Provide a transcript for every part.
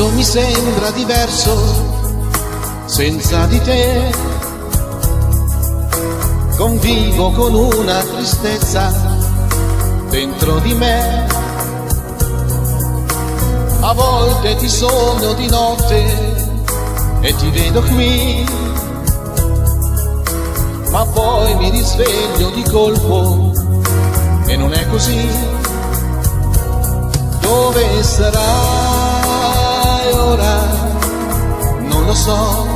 tutto mi sembra diverso senza di te. Convivo con una tristezza dentro di me. A volte ti sogno di notte e ti vedo qui, ma poi mi risveglio di colpo e non è così. Dove sarai ora? Non lo so,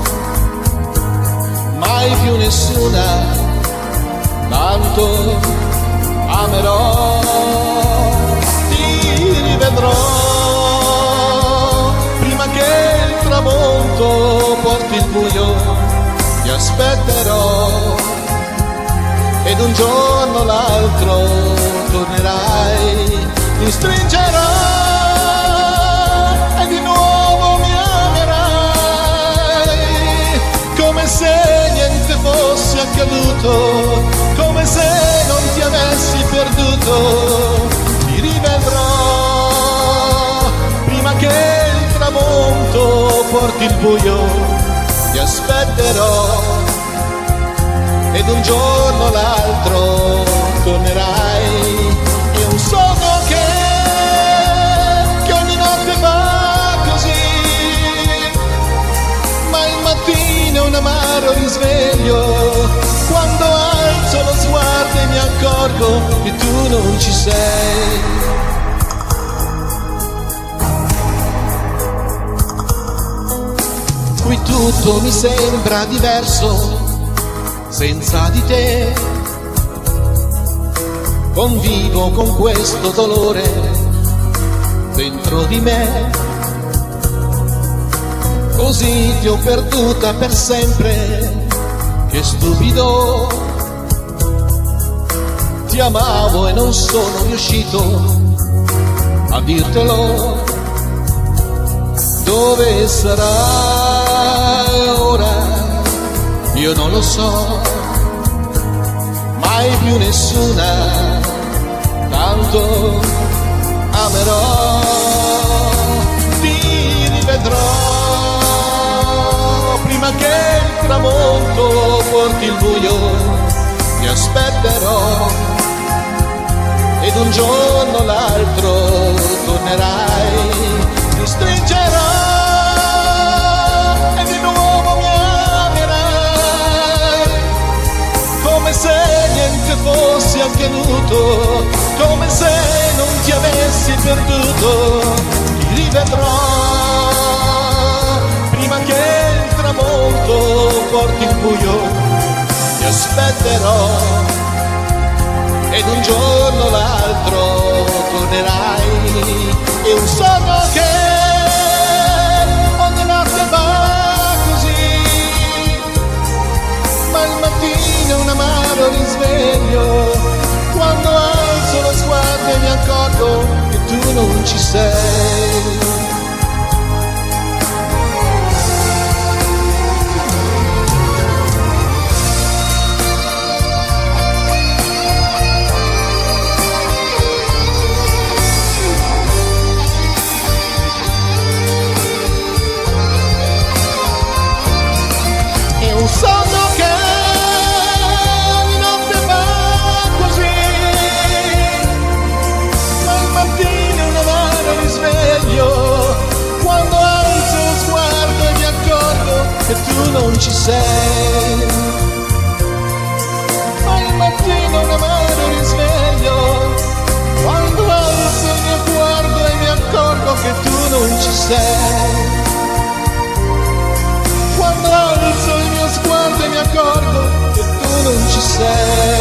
mai più nessuna, tanto amerò. Ti rivedrò prima che il tramonto porti il buio, ti aspetterò ed un giorno o l'altro tornerai, ti stringerò e di nuovo mi amerai, come se niente fosse accaduto, come se non ti avessi perduto. Ti rivedrò prima che il tramonto porti il buio, ti aspetterò ed un giorno o l'altro tornerai. È un sogno che ogni notte va così, ma il mattino è un amaro risveglio, quando alzo lo sguardo e mi accorgo che tu non ci sei. Qui tutto mi sembra diverso senza di te. Convivo con questo dolore dentro di me, così ti ho perduta per sempre, che stupido. Ti amavo e non sono riuscito a dirtelo. Dove sarai ora? Io non lo so, mai più nessuna, tanto amerò. Ti rivedrò prima che il tramonto porti il buio, ti aspetterò ed un giorno o l'altro tornerai, ti stringerò e di nuovo mi amerai, come se niente fosse accaduto, come se non ti avessi perduto. Ti rivedrò prima che il tramonto porti il buio, ti aspetterò ed un giorno o l'altro tornerai. È un sogno che ogni notte va così, ma il mattino è un amaro risveglio, quando alzo lo sguardo e mi accorgo che tu non ci sei. È un sogno che ogni notte va così, ma il mattino è un amaro risveglio, quando alzo lo sguardo e mi accorgo che tu non ci sei. Ma il mattino è un amaro risveglio, quando alzo il mio sguardo e mi accorgo che tu non ci sei. Quando alzo il mio sguardo e mi accorgo che tu non ci sei.